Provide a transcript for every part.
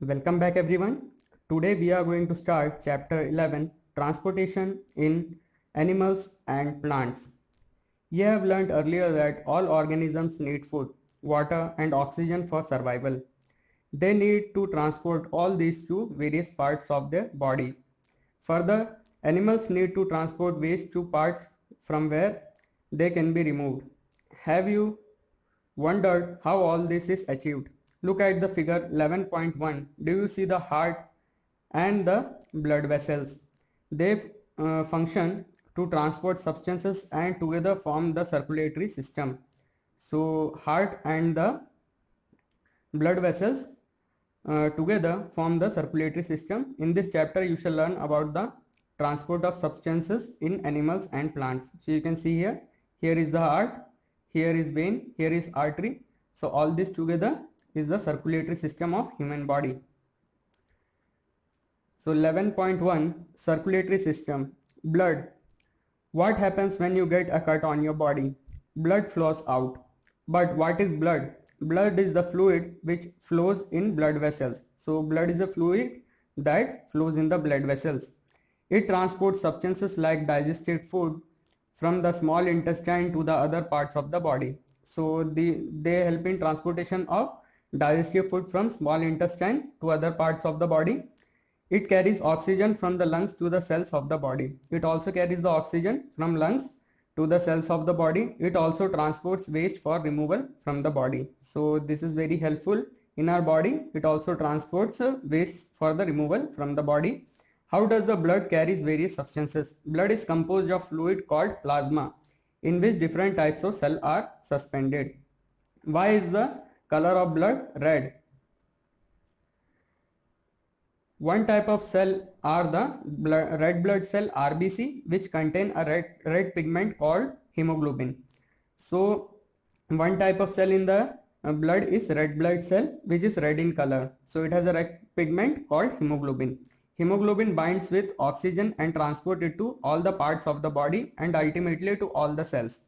Welcome back everyone. Today we are going to start chapter 11, Transportation in Animals and Plants. You have learned earlier that all organisms need food, water and oxygen for survival. They need to transport all these to various parts of their body. Further, animals need to transport waste to parts from where they can be removed. Have you wondered how all this is achieved? Look at the figure 11.1. Do you see the heart and the blood vessels? They function to transport substances and together form the circulatory system. So heart and the blood vessels together form the circulatory system. In this chapter you shall learn about the transport of substances in animals and plants. So you can see here is the heart, here is vein, here is artery. So all this together is the circulatory system of human body. So 11.1 circulatory system. Blood. What happens when you get a cut on your body? Blood flows out. But what is blood? Blood is the fluid which flows in blood vessels. So blood is a fluid that flows in the blood vessels. It transports substances like digested food from the small intestine to the other parts of the body. So they help in transportation of digestive food from small intestine to other parts of the body. It carries oxygen from the lungs to the cells of the body. It also carries the oxygen from lungs to the cells of the body. It also transports waste for removal from the body. So this is very helpful in our body. It also transports waste for the removal from the body. How does the blood carries various substances? Blood is composed of fluid called plasma, in which different types of cells are suspended. Why is the color of blood red? One type of cell are the red blood cell RBC, which contain a red pigment called hemoglobin. So one type of cell in the blood is red blood cell, which is red in color. So it has a red pigment called hemoglobin. Hemoglobin binds with oxygen and transports it to all the parts of the body and ultimately to all the cells.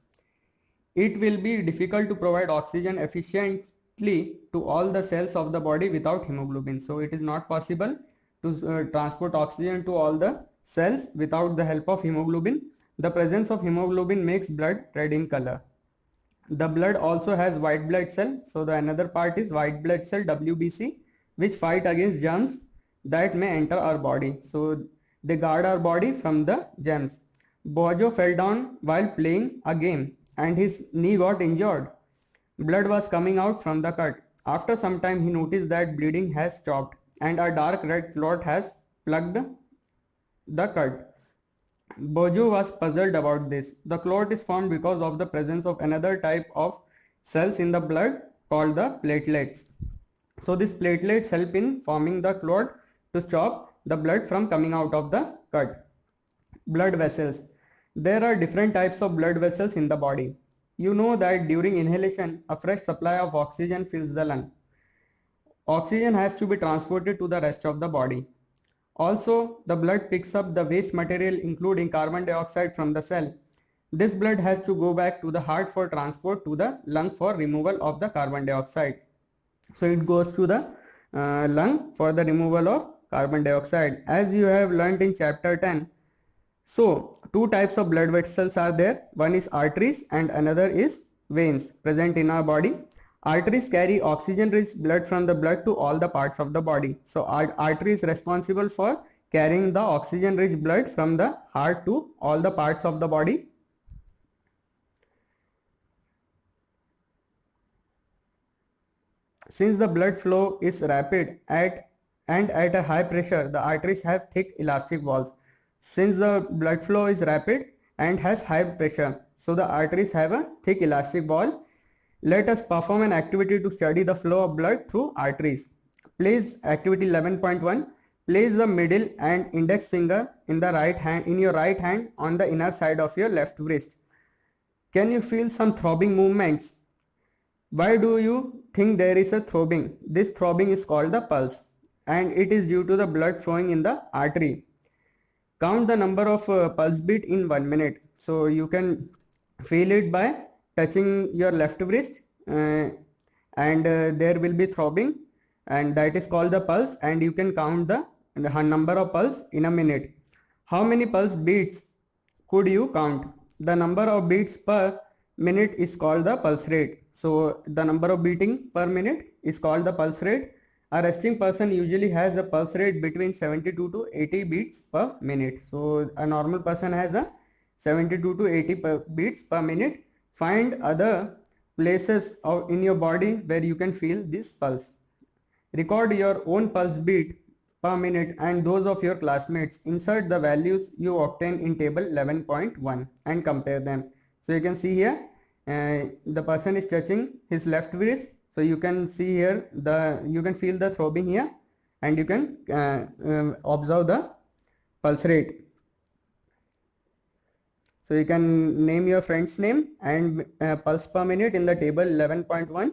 It will be difficult to provide oxygen efficiently to all the cells of the body without hemoglobin. So it is not possible to transport oxygen to all the cells without the help of hemoglobin. The presence of hemoglobin makes blood red in color. The blood also has white blood cell. So the another part is white blood cell WBC, which fight against germs that may enter our body. So they guard our body from the germs. Bojo fell down while playing a game and his knee got injured. Blood was coming out from the cut. After some time he noticed that bleeding has stopped and a dark red clot has plugged the cut. Bojo was puzzled about this. The clot is formed because of the presence of another type of cells in the blood called the platelets. So these platelets help in forming the clot to stop the blood from coming out of the cut. Blood vessels. There are different types of blood vessels in the body. You know that during inhalation, a fresh supply of oxygen fills the lung. Oxygen has to be transported to the rest of the body. Also, the blood picks up the waste material including carbon dioxide from the cell. This blood has to go back to the heart for transport to the lung for removal of the carbon dioxide. So it goes to the lung for the removal of carbon dioxide, as you have learnt in chapter 10. So two types of blood vessels are there. One is arteries and another is veins present in our body. Arteries carry oxygen-rich blood from the blood to all the parts of the body. So artery is responsible for carrying the oxygen-rich blood from the heart to all the parts of the body. Since the blood flow is rapid at a high pressure, the arteries have thick elastic walls. Since the blood flow is rapid and has high pressure, so the arteries have a thick elastic wall. Let us perform an activity to study the flow of blood through arteries. Place activity 11.1. Place the middle and index finger in your right hand on the inner side of your left wrist. Can you feel some throbbing movements? Why do you think there is a throbbing? This throbbing is called the pulse and it is due to the blood flowing in the artery. Count the number of pulse beat in 1 minute. So you can feel it by touching your left wrist and there will be throbbing and that is called the pulse, and you can count the number of pulse in a minute. How many pulse beats could you count? The number of beats per minute is called the pulse rate. So the number of beating per minute is called the pulse rate. A resting person usually has a pulse rate between 72 to 80 beats per minute. So a normal person has a 72 to 80 beats per minute. Find other places in your body where you can feel this pulse. Record your own pulse beat per minute and those of your classmates. Insert the values you obtain in table 11.1 and compare them. So you can see here the person is touching his left wrist. So you can see here you can feel the throbbing here, and you can observe the pulse rate. So you can name your friend's name and pulse per minute in the table 11.1.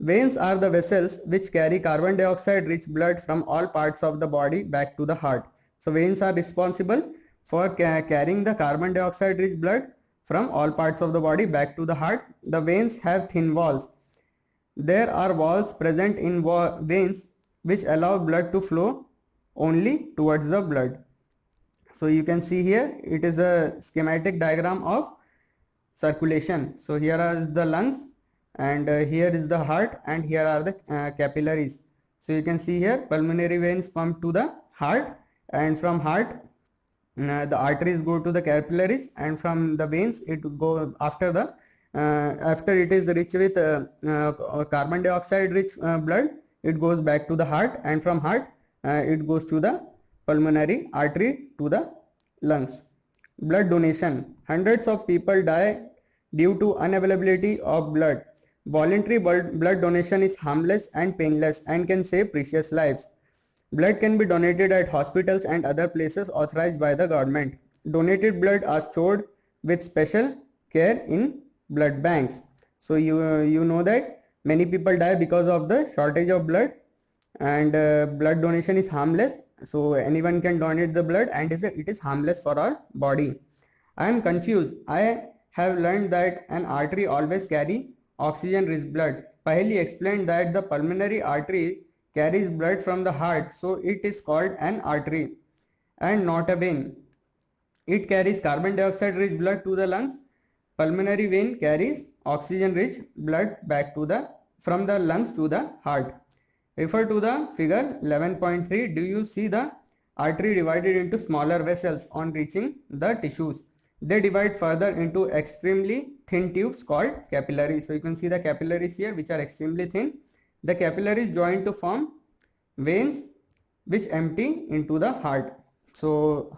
Veins are the vessels which carry carbon dioxide rich blood from all parts of the body back to the heart. So veins are responsible for carrying the carbon dioxide rich blood from all parts of the body back to the heart. The veins have thin walls. There are walls present in veins which allow blood to flow only towards the blood. So you can see here it is a schematic diagram of circulation. So here are the lungs, and here is the heart, and here are the capillaries. So you can see here pulmonary veins pump to the heart, and from heart the arteries go to the capillaries, and from the veins it go after it is rich with carbon dioxide rich blood, it goes back to the heart, and from heart it goes to the pulmonary artery to the lungs. Blood donation. Hundreds of people die due to unavailability of blood. Voluntary blood donation is harmless and painless and can save precious lives. Blood can be donated at hospitals and other places authorized by the government. Donated blood are stored with special care in blood banks. So you know that many people die because of the shortage of blood, and blood donation is harmless. So anyone can donate the blood, and it is harmless for our body. I am confused. I have learned that an artery always carry oxygen rich blood. Paheli explained that the pulmonary artery carries blood from the heart, so it is called an artery and not a vein. It carries carbon dioxide rich blood to the lungs. Pulmonary vein carries oxygen rich blood from the lungs to the heart. Refer to the figure 11.3. Do you see the artery divided into smaller vessels on reaching the tissues? They divide further into extremely thin tubes called capillaries. So you can see the capillaries here, which are extremely thin. The capillaries join to form veins which empty into the heart. So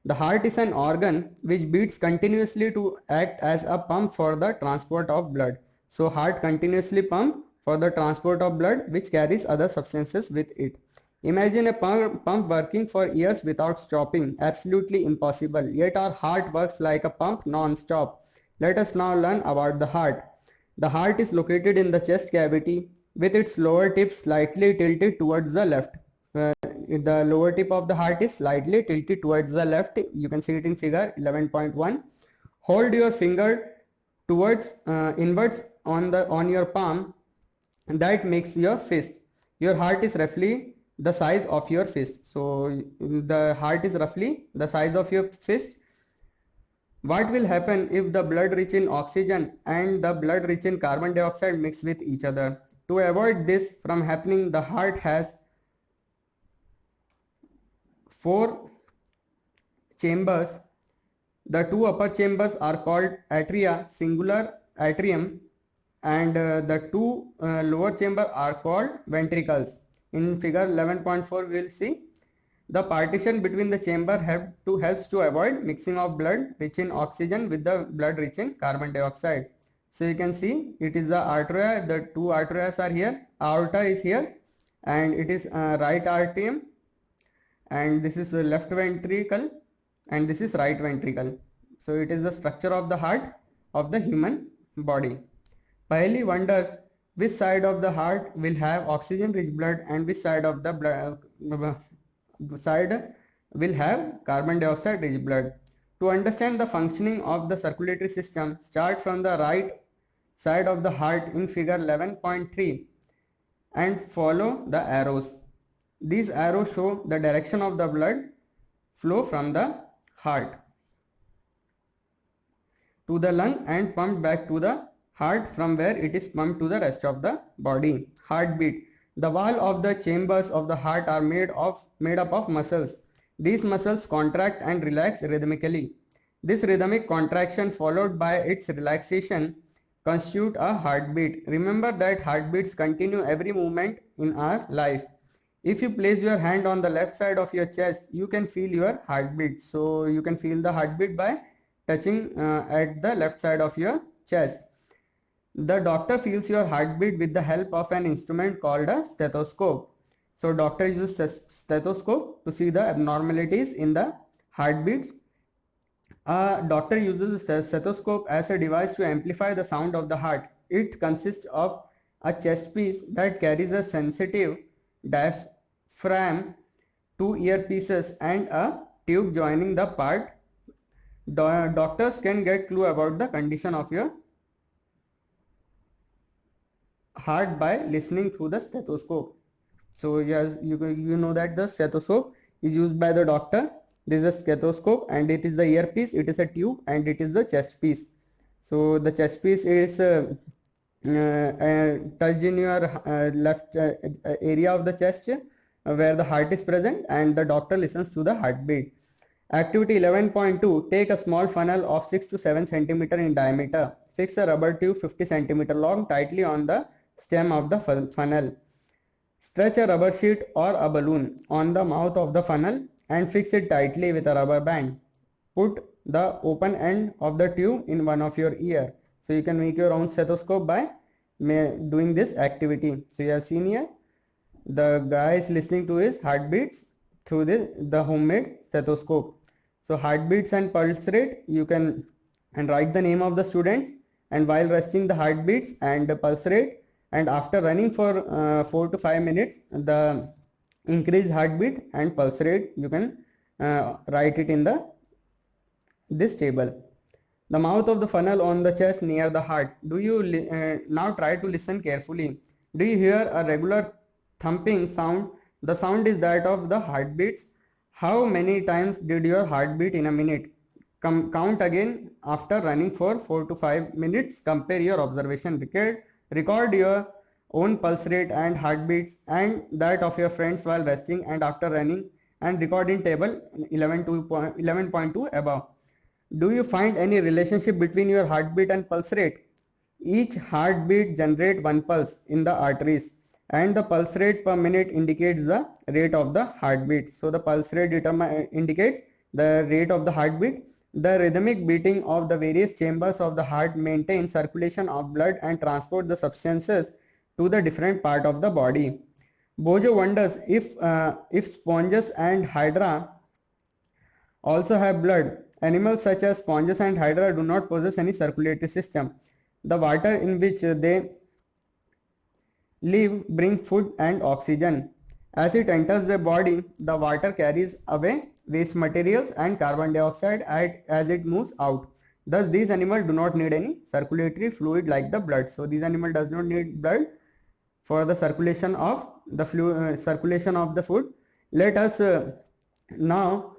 the heart is an organ which beats continuously to act as a pump for the transport of blood. So heart continuously pump for the transport of blood, which carries other substances with it. Imagine a pump working for years without stopping. Absolutely impossible. Yet our heart works like a pump non-stop. Let us now learn about the heart. The heart is located in the chest cavity with its lower tip slightly tilted towards the left. The lower tip of the heart is slightly tilted towards the left. You can see it in figure 11.1. Hold your finger towards inwards on your palm. That makes your fist. Your heart is roughly the size of your fist. So the heart is roughly the size of your fist. What will happen if the blood rich in oxygen and the blood rich in carbon dioxide mix with each other? To avoid this from happening, the heart has 4 chambers. The 2 upper chambers are called atria, singular atrium, and the 2 lower chambers are called ventricles. In figure 11.4 we will see the partition between the chamber helps to avoid mixing of blood rich in oxygen with the blood rich in carbon dioxide. So you can see it is the arteria. The 2 arterias are here. Aorta is here, and it is right atrium, and this is the left ventricle, and this is right ventricle. So it is the structure of the heart of the human body. Paheli wonders which side of the heart will have oxygen rich blood and which side of the side will have carbon dioxide rich blood. To understand the functioning of the circulatory system, start from the right side of the heart in figure 11.3 and follow the arrows. These arrows show the direction of the blood flow from the heart to the lung and pumped back to the heart, from where it is pumped to the rest of the body. Heartbeat. The wall of the chambers of the heart are made up of muscles. These muscles contract and relax rhythmically. This rhythmic contraction followed by its relaxation constitute a heartbeat. Remember that heartbeats continue every moment in our life. If you place your hand on the left side of your chest, you can feel your heartbeat. So you can feel the heartbeat by touching at the left side of your chest. The doctor feels your heartbeat with the help of an instrument called a stethoscope. So doctor uses stethoscope to see the abnormalities in the heartbeats. A doctor uses a stethoscope as a device to amplify the sound of the heart. It consists of a chest piece that carries a sensitive diaphragm, two earpieces, and a tube joining the part. Doctors can get clue about the condition of your heart by listening through the stethoscope. So yes, you know that the stethoscope is used by the doctor. This is a stethoscope and it is the earpiece, it is a tube, and it is the chest piece. So the chest piece is touched in your left area of the chest where the heart is present, and the doctor listens to the heartbeat. Activity 11.2. Take a small funnel of 6 to 7 cm in diameter. Fix a rubber tube 50 cm long tightly on the stem of the funnel. Stretch a rubber sheet or a balloon on the mouth of the funnel and fix it tightly with a rubber band. Put the open end of the tube in one of your ear. So you can make your own stethoscope by doing this activity. So you have seen here, the guy is listening to his heartbeats through the homemade stethoscope. So heartbeats and pulse rate, you can write the name of the students, and while resting the heartbeats and the pulse rate, and after running for 4 to 5 minutes, the increased heartbeat and pulse rate, you can write it in this table. The mouth of the funnel on the chest near the heart. Do you now try to listen carefully? Do you hear a regular thumping sound? The sound is that of the heartbeats. How many times did your heart beat in a minute? Count again after running for 4 to 5 minutes. Compare your observation. Record your own pulse rate and heartbeats and that of your friends while resting and after running, and record in table 11.2 above. Do you find any relationship between your heartbeat and pulse rate? Each heartbeat generates one pulse in the arteries, and the pulse rate per minute indicates the rate of the heartbeat. So the pulse rate indicates the rate of the heartbeat. The rhythmic beating of the various chambers of the heart maintain circulation of blood and transport the substances to the different part of the body. Bojo wonders if sponges and hydra also have blood. Animals such as sponges and hydra do not possess any circulatory system. The water in which they live bring food and oxygen. As it enters the body, the water carries away waste materials and carbon dioxide as it moves out. Thus, these animals do not need any circulatory fluid like the blood. So, these animals does not need blood for the circulation of the food. Let us now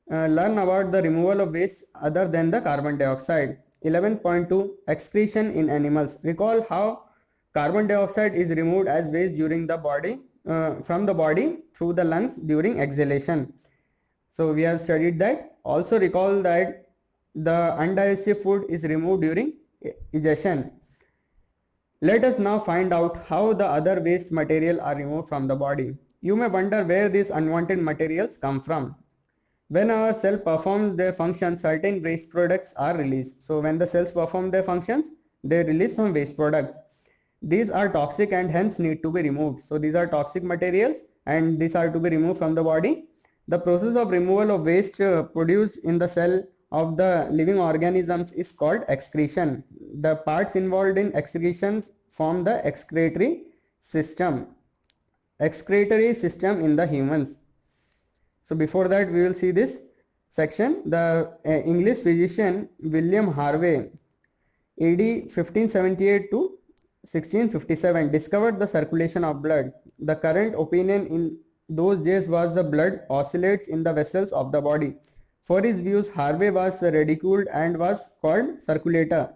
learn about the removal of waste other than the carbon dioxide. 11.2 Excretion in animals. Recall how carbon dioxide is removed as waste during the body from the body through the lungs during exhalation. So we have studied that. Also recall that the undigested food is removed during egestion. Let us now find out how the other waste material are removed from the body. You may wonder where these unwanted materials come from. When our cell performs their functions, certain waste products are released. So when the cells perform their functions, they release some waste products. These are toxic and hence need to be removed. So these are toxic materials and these are to be removed from the body. The process of removal of waste produced in the cell of the living organisms is called excretion. The parts involved in excretion form the excretory system in the humans. So before that we will see this section. The English physician William Harvey AD 1578 to 1657 discovered the circulation of blood. The current opinion in those days was the blood oscillates in the vessels of the body. For his views, Harvey was ridiculed and was called circulator.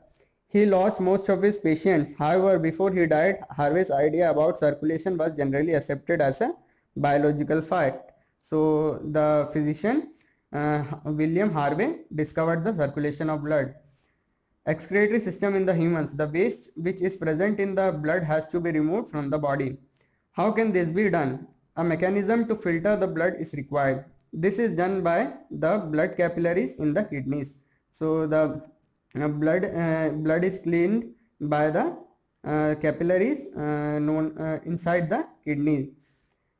He lost most of his patients. However, before he died, Harvey's idea about circulation was generally accepted as a biological fact. So, the physician William Harvey discovered the circulation of blood. Excretory system in the humans. The waste which is present in the blood has to be removed from the body. How can this be done? A mechanism to filter the blood is required. This is done by the blood capillaries in the kidneys. So the blood is cleaned by the capillaries inside the kidneys.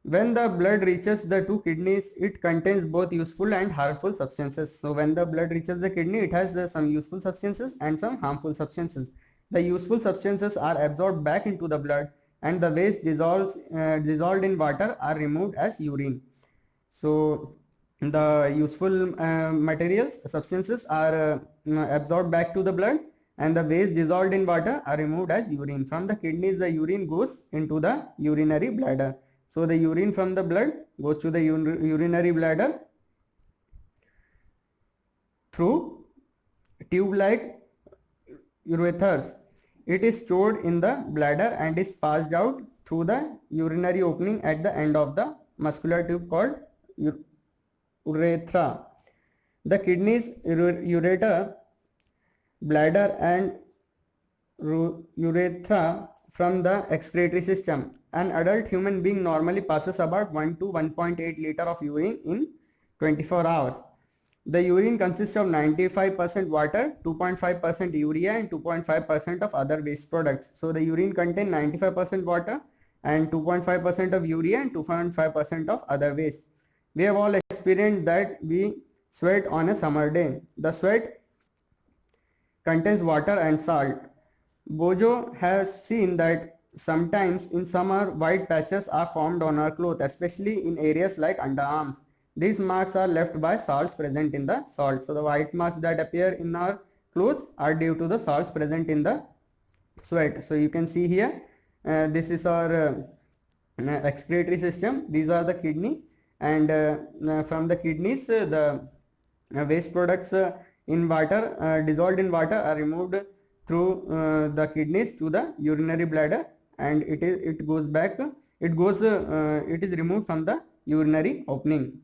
When the blood reaches the two kidneys, it contains both useful and harmful substances. So when the blood reaches the kidney, it has some useful substances and some harmful substances. The useful substances are absorbed back into the blood, and the waste dissolved in water are removed as urine. So the useful substances are absorbed back to the blood, and the waste dissolved in water are removed as urine. From the kidneys, the urine goes into the urinary bladder. So the urine from the blood goes to the urinary bladder through tube-like urethers. It is stored in the bladder and is passed out through the urinary opening at the end of the muscular tube called urethra. The kidneys, ureter, bladder and urethra from the excretory system. An adult human being normally passes about 1 to 1.8 liter of urine in 24 hours. The urine consists of 95% water, 2.5% urea and 2.5% of other waste products. So the urine contains 95% water and 2.5% of urea and 2.5% of other waste. We have all experienced that we sweat on a summer day. The sweat contains water and salt. Bojo has seen that sometimes in summer white patches are formed on our clothes, especially in areas like underarms. These marks are left by salts present in the salt. So the white marks that appear in our clothes are due to the salts present in the sweat. So you can see here, this is our excretory system. These are the kidney, and from the kidneys the waste products in water, dissolved in water, are removed through the kidneys to the urinary bladder, and it is removed from the urinary opening.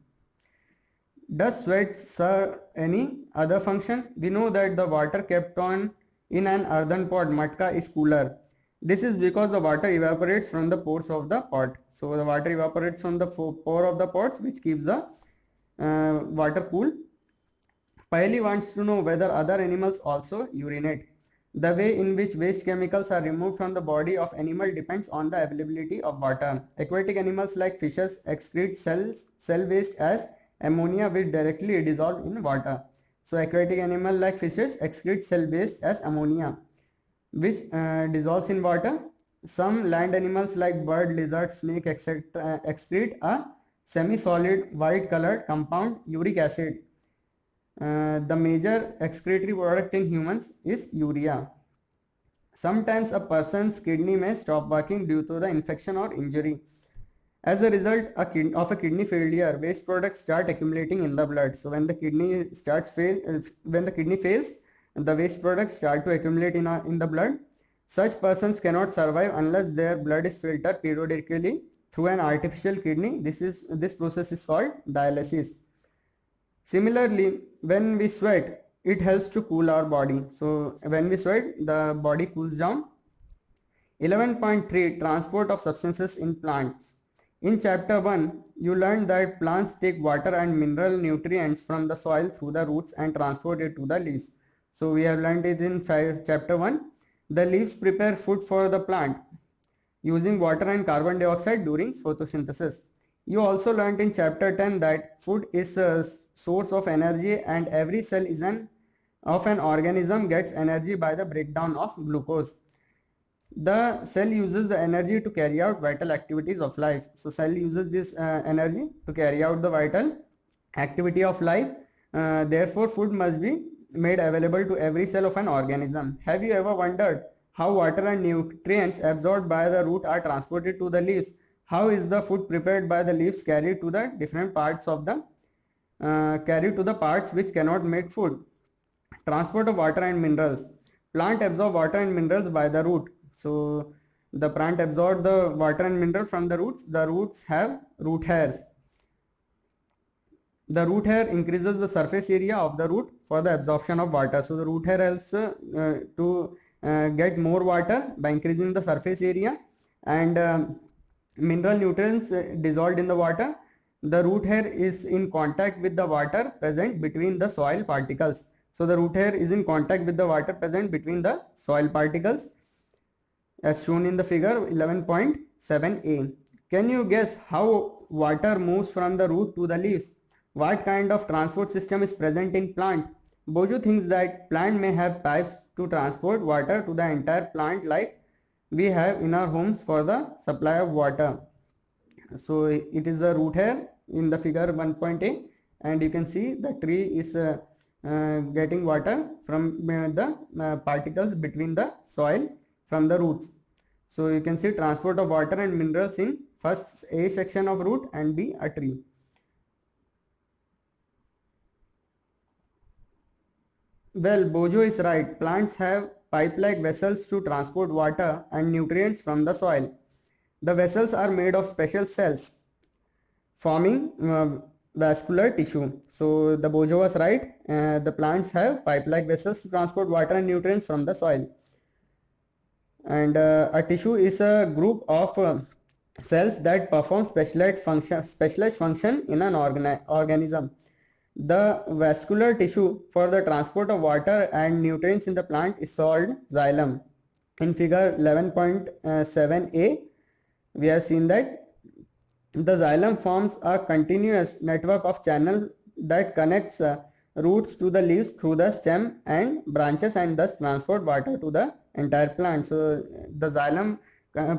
Does sweat serve any other function? We know that the water kept on in an earthen pot, matka, is cooler. This is because the water evaporates from the pores of the pot. So the water evaporates from the pore of the pots, which keeps the water cool. Payali wants to know whether other animals also urinate. The way in which waste chemicals are removed from the body of animal depends on the availability of water. Aquatic animals like fishes excrete cell waste as ammonia, which directly dissolve in water. So aquatic animal like fishes excrete cell waste as ammonia, which dissolves in water. Some land animals like bird, lizard, snake, etc. excrete a semi-solid white colored compound, uric acid. The major excretory product in humans is urea. Sometimes a person's kidney may stop working due to the infection or injury. As a result of a kidney failure, waste products start accumulating in the blood. So when the kidney fails, the waste products start to accumulate in the blood. Such persons cannot survive unless their blood is filtered periodically through an artificial kidney. This process is called dialysis. Similarly, when we sweat, it helps to cool our body. So when we sweat, the body cools down. 11.3 Transport of substances in plants. In chapter 1, you learned that plants take water and mineral nutrients from the soil through the roots and transport it to the leaves. So we have learned it in chapter 1. The leaves prepare food for the plant using water and carbon dioxide during photosynthesis. You also learned in chapter 10 that food is a source of energy, and every cell of an organism gets energy by the breakdown of glucose. The cell uses the energy to carry out vital activities of life. So cell uses this energy to carry out the vital activity of life. Therefore, food must be made available to every cell of an organism. Have you ever wondered how water and nutrients absorbed by the root are transported to the leaves. How is the food prepared by the leaves carried to the different parts of the carried to the parts which cannot make food. Transport of water and minerals. Plant absorb water and minerals by the root. So the plant absorb the water and mineral from the roots. The roots have root hairs. The root hair increases the surface area of the root for the absorption of water. So the root hair helps to get more water by increasing the surface area, and mineral nutrients dissolved in the water. The root hair is in contact with the water present between the soil particles. So the root hair is in contact with the water present between the soil particles as shown in the figure 11.7a. Can you guess how water moves from the root to the leaves? What kind of transport system is present in plant? Bojo thinks that plant may have pipes to transport water to the entire plant like we have in our homes for the supply of water. So it is the root hair in the figure 1.a, and you can see the tree is getting water from the particles between the soil from the roots. So you can see transport of water and minerals in first A section of root and B a tree. Well, Bojo is right. Plants have pipe-like vessels to transport water and nutrients from the soil. The vessels are made of special cells forming vascular tissue. So the Bojo was right. The plants have pipe-like vessels to transport water and nutrients from the soil. And a tissue is a group of cells that perform specialized function in an organism. The vascular tissue for the transport of water and nutrients in the plant is called xylem. In figure 11.7a, we have seen that the xylem forms a continuous network of channels that connects roots to the leaves through the stem and branches, and thus transport water to the entire plant. So the xylem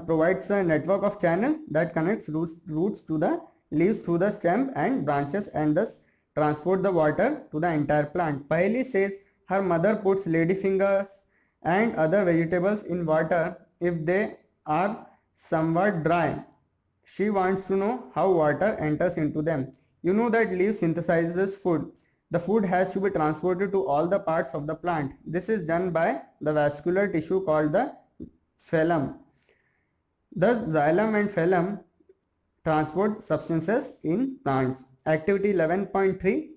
provides a network of channels that connects roots to the leaves through the stem and branches, and thus transport the water to the entire plant. Paheli says her mother puts ladyfingers and other vegetables in water if they are somewhat dry. She wants to know how water enters into them. You know that leaf synthesizes food. The food has to be transported to all the parts of the plant. This is done by the vascular tissue called the phloem. Thus, xylem and phloem transport substances in plants. Activity 11.3.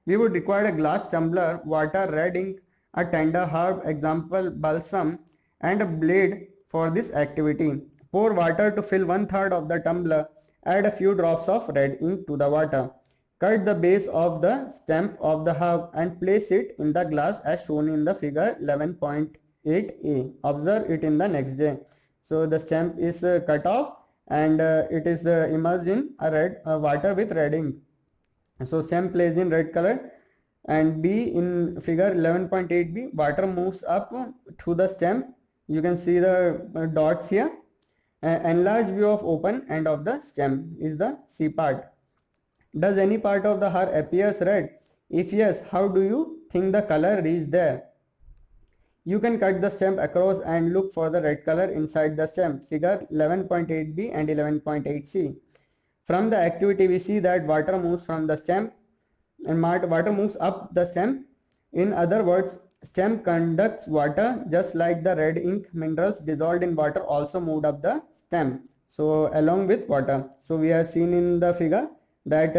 We would require a glass tumbler, water, red ink, a tender herb, example balsam, and a blade for this activity. Pour water to fill 1/3 of the tumbler. Add a few drops of red ink to the water. Cut the base of the stem of the herb and place it in the glass as shown in the figure 11.8a. Observe it in the next day. So the stem is cut off and it is immersed in a red water with red ink. So stem placed in red color, and B in figure 11.8b, water moves up through the stem. You can see the dots here. Enlarged view of open end of the stem is the C part. Does any part of the hair appears red? If yes, how do you think the color reached there? You can cut the stem across and look for the red color inside the stem. Figure 11.8b and 11.8c. From the activity we see that water moves from the stem and water moves up the stem. In other words, stem conducts water just like the red ink minerals dissolved in water also moved up the stem. So along with water. So we have seen in the figure that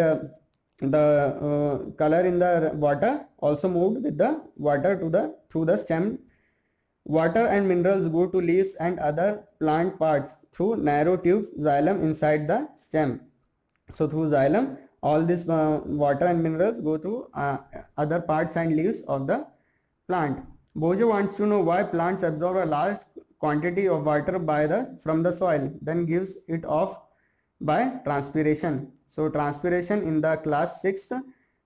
the color in the water also moved with the water through the stem. Water and minerals go to leaves and other plant parts through narrow tubes, xylem inside the stem. So through xylem, all this water and minerals go to other parts and leaves of the plant. Bojo wants to know why plants absorb a large quantity of water from the soil, then gives it off by transpiration. So transpiration, in the class 6th,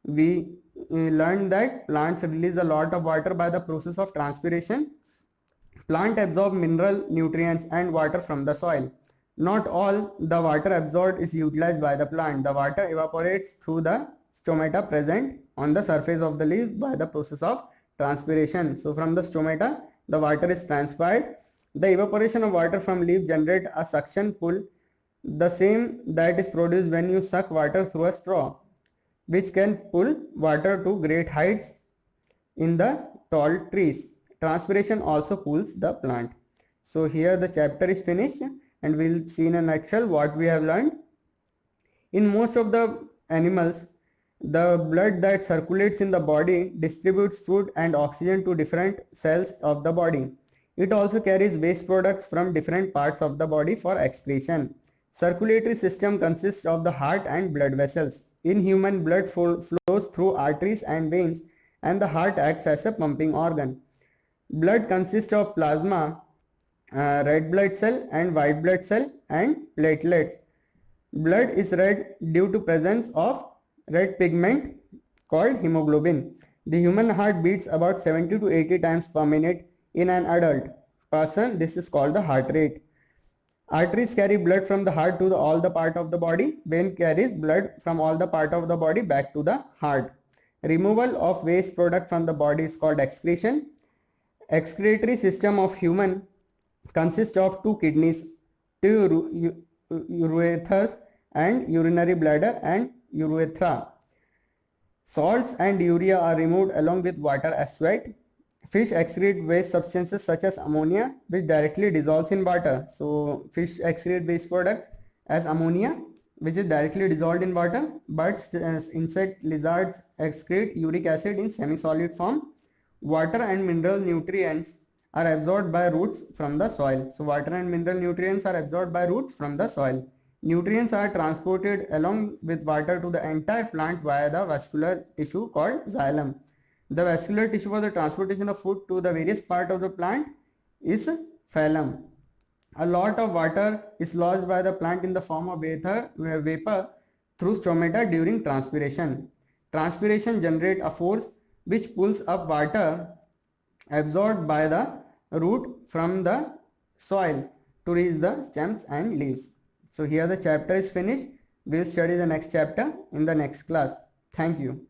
we learned that plants release a lot of water by the process of transpiration. Plant absorb mineral, nutrients and water from the soil. Not all the water absorbed is utilized by the plant. The water evaporates through the stomata present on the surface of the leaf by the process of transpiration. So from the stomata the water is transpired. The evaporation of water from leaf generate a suction pull, the same that is produced when you suck water through a straw, which can pull water to great heights in the tall trees. Transpiration also cools the plant. So here the chapter is finished, and we'll see in a nutshell what we have learned. In most of the animals, the blood that circulates in the body distributes food and oxygen to different cells of the body. It also carries waste products from different parts of the body for excretion. Circulatory system consists of the heart and blood vessels. In human, blood flows through arteries and veins, and the heart acts as a pumping organ. Blood consists of plasma, red blood cell and white blood cell, and platelets. Blood is red due to presence of red pigment called hemoglobin. The human heart beats about 70 to 80 times per minute in an adult person. This is called the heart rate. Arteries carry blood from the heart to all the part of the body. Vein carries blood from all the part of the body back to the heart. Removal of waste product from the body is called excretion. Excretory system of human consists of two kidneys, two ureters, and urinary bladder and urethra. Salts and urea are removed along with water as sweat. Fish excrete waste substances such as ammonia, which directly dissolves in water. So fish excrete waste products as ammonia, which is directly dissolved in water. Birds, insect, lizards excrete uric acid in semi-solid form. Water and mineral nutrients are absorbed by roots from the soil. So water and mineral nutrients are absorbed by roots from the soil. Nutrients are transported along with water to the entire plant via the vascular tissue called xylem. The vascular tissue for the transportation of food to the various parts of the plant is phloem. A lot of water is lost by the plant in the form of vapor through stomata during transpiration. Transpiration generates a force which pulls up water absorbed by the root from the soil to reach the stems and leaves. So here the chapter is finished. We'll study the next chapter in the next class. Thank you.